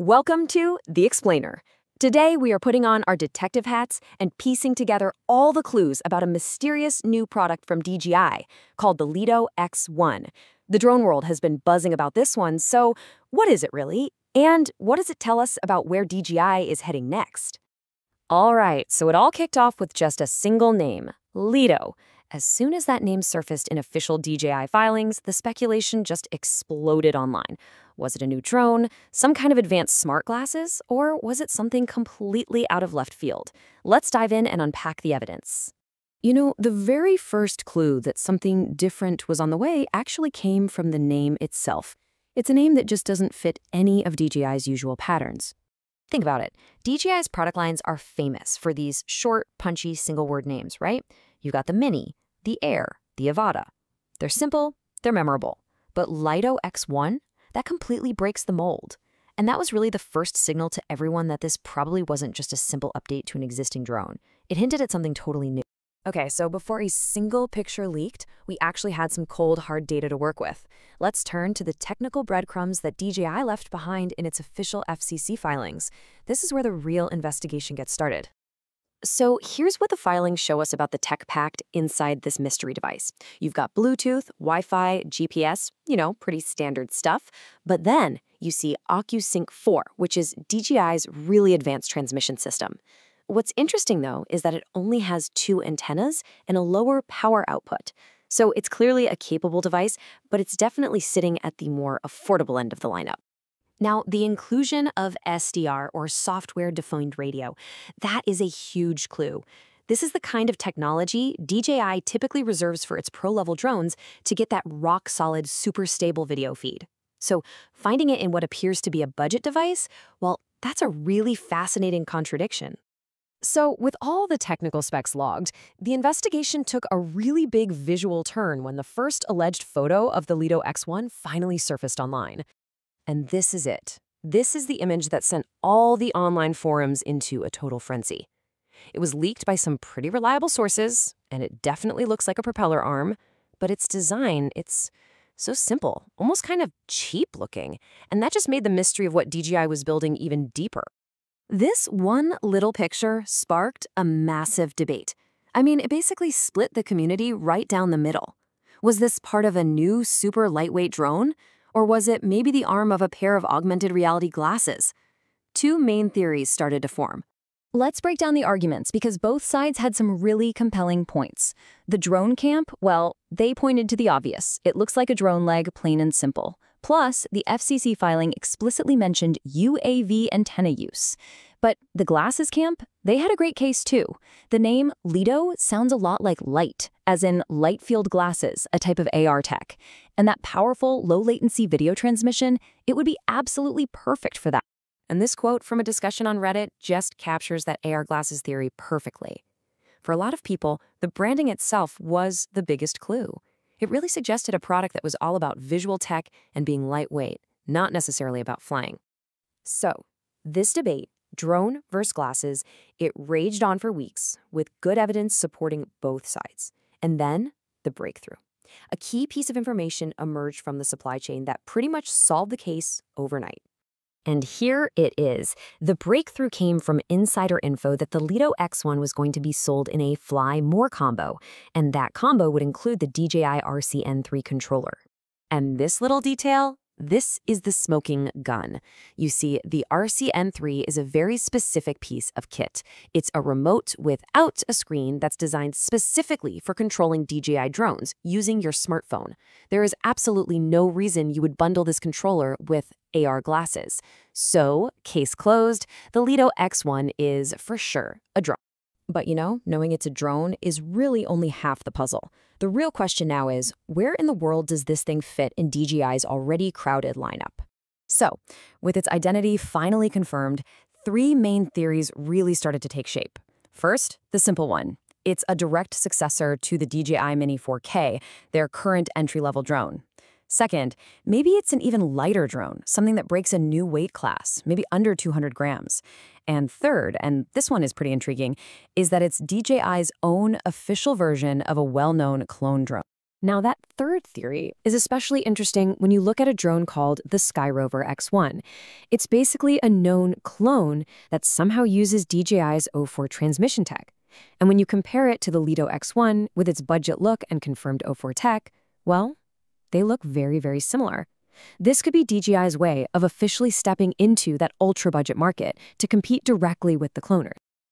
Welcome to The Explainer. Today, we are putting on our detective hats and piecing together all the clues about a mysterious new product from DJI called the Lito X1. The drone world has been buzzing about this one, so what is it really? And what does it tell us about where DJI is heading next? All right, so it all kicked off with just a single name, Lito. As soon as that name surfaced in official DJI filings, the speculation just exploded online. Was it a new drone, some kind of advanced smart glasses, or was it something completely out of left field? Let's dive in and unpack the evidence. You know, the very first clue that something different was on the way actually came from the name itself. It's a name that just doesn't fit any of DJI's usual patterns. Think about it. DJI's product lines are famous for these short, punchy, single-word names, right? You've got the Mini, the Air, the Avata. They're simple, they're memorable. But Lito X1? That completely breaks the mold. And that was really the first signal to everyone that this probably wasn't just a simple update to an existing drone. It hinted at something totally new. Okay, so before a single picture leaked, we actually had some cold, hard data to work with. Let's turn to the technical breadcrumbs that DJI left behind in its official FCC filings. This is where the real investigation gets started. So here's what the filings show us about the tech packed inside this mystery device. You've got Bluetooth, Wi-Fi, GPS, pretty standard stuff. But then you see OcuSync 4, which is DJI's really advanced transmission system. What's interesting, though, is that it only has 2 antennas and a lower power output. So it's clearly a capable device, but it's definitely sitting at the more affordable end of the lineup. Now, the inclusion of SDR, or software-defined radio, that is a huge clue. This is the kind of technology DJI typically reserves for its pro-level drones to get that rock-solid, super stable video feed. So finding it in what appears to be a budget device, well, that's a really fascinating contradiction. So with all the technical specs logged, the investigation took a really big visual turn when the first alleged photo of the Lito X1 finally surfaced online. And this is it. This is the image that sent all the online forums into a total frenzy. It was leaked by some pretty reliable sources, and it definitely looks like a propeller arm, but its design, it's so simple, almost kind of cheap looking, and that just made the mystery of what DJI was building even deeper. This one little picture sparked a massive debate. I mean, it basically split the community right down the middle. Was this part of a new super lightweight drone? Or was it maybe the arm of a pair of augmented reality glasses? 2 main theories started to form. Let's break down the arguments because both sides had some really compelling points. The drone camp, well, they pointed to the obvious. It looks like a drone leg, plain and simple. Plus, the FCC filing explicitly mentioned UAV antenna use. But the glasses camp, they had a great case too. The name Lito sounds a lot like light, as in light field glasses, a type of AR tech. And that powerful, low-latency video transmission, it would be absolutely perfect for that. And this quote from a discussion on Reddit just captures that AR glasses theory perfectly. For a lot of people, the branding itself was the biggest clue. It really suggested a product that was all about visual tech and being lightweight, not necessarily about flying. So, this debate, drone versus glasses, it raged on for weeks, with good evidence supporting both sides. And then, the breakthrough. A key piece of information emerged from the supply chain that pretty much solved the case overnight. And here it is. The breakthrough came from insider info that the Lito X1 was going to be sold in a Fly More combo, and that combo would include the DJI RCN3 controller. And this little detail, this is the smoking gun. You see, the RCN3 is a very specific piece of kit. It's a remote without a screen that's designed specifically for controlling DJI drones using your smartphone. There is absolutely no reason you would bundle this controller with AR glasses. So, case closed, the Lito X1 is for sure a drone. But knowing it's a drone is really only half the puzzle. The real question now is, where in the world does this thing fit in DJI's already crowded lineup? So, with its identity finally confirmed, 3 main theories really started to take shape. First, the simple one. It's a direct successor to the DJI Mini 4K, their current entry-level drone. Second, maybe it's an even lighter drone, something that breaks a new weight class, maybe under 200 grams. And third, and this one is pretty intriguing, is that it's DJI's own official version of a well-known clone drone. Now, that third theory is especially interesting when you look at a drone called the Skyrover X1. It's basically a known clone that somehow uses DJI's O4 transmission tech. And when you compare it to the Lito X1 with its budget look and confirmed O4 tech, well, they look very, very similar. This could be DJI's way of officially stepping into that ultra-budget market to compete directly with the cloners.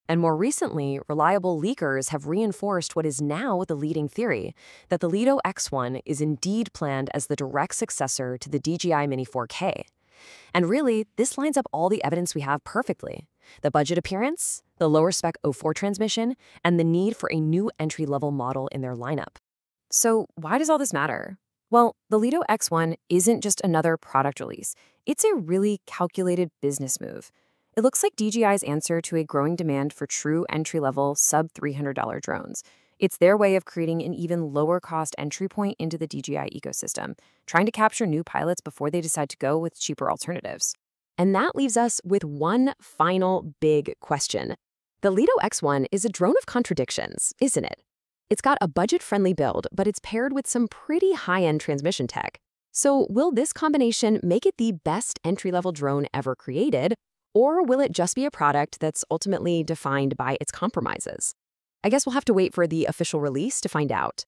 And more recently, reliable leakers have reinforced what is now the leading theory, that the Lito X1 is indeed planned as the direct successor to the DJI Mini 4K. And really, this lines up all the evidence we have perfectly. The budget appearance, the lower spec O4 transmission, and the need for a new entry-level model in their lineup. So why does all this matter? Well, the Lito X1 isn't just another product release. It's a really calculated business move. It looks like DJI's answer to a growing demand for true entry-level, sub-$300 drones. It's their way of creating an even lower-cost entry point into the DJI ecosystem, trying to capture new pilots before they decide to go with cheaper alternatives. And that leaves us with one final big question. The Lito X1 is a drone of contradictions, isn't it? It's got a budget-friendly build, but it's paired with some pretty high-end transmission tech. So will this combination make it the best entry-level drone ever created? Or will it just be a product that's ultimately defined by its compromises? I guess we'll have to wait for the official release to find out.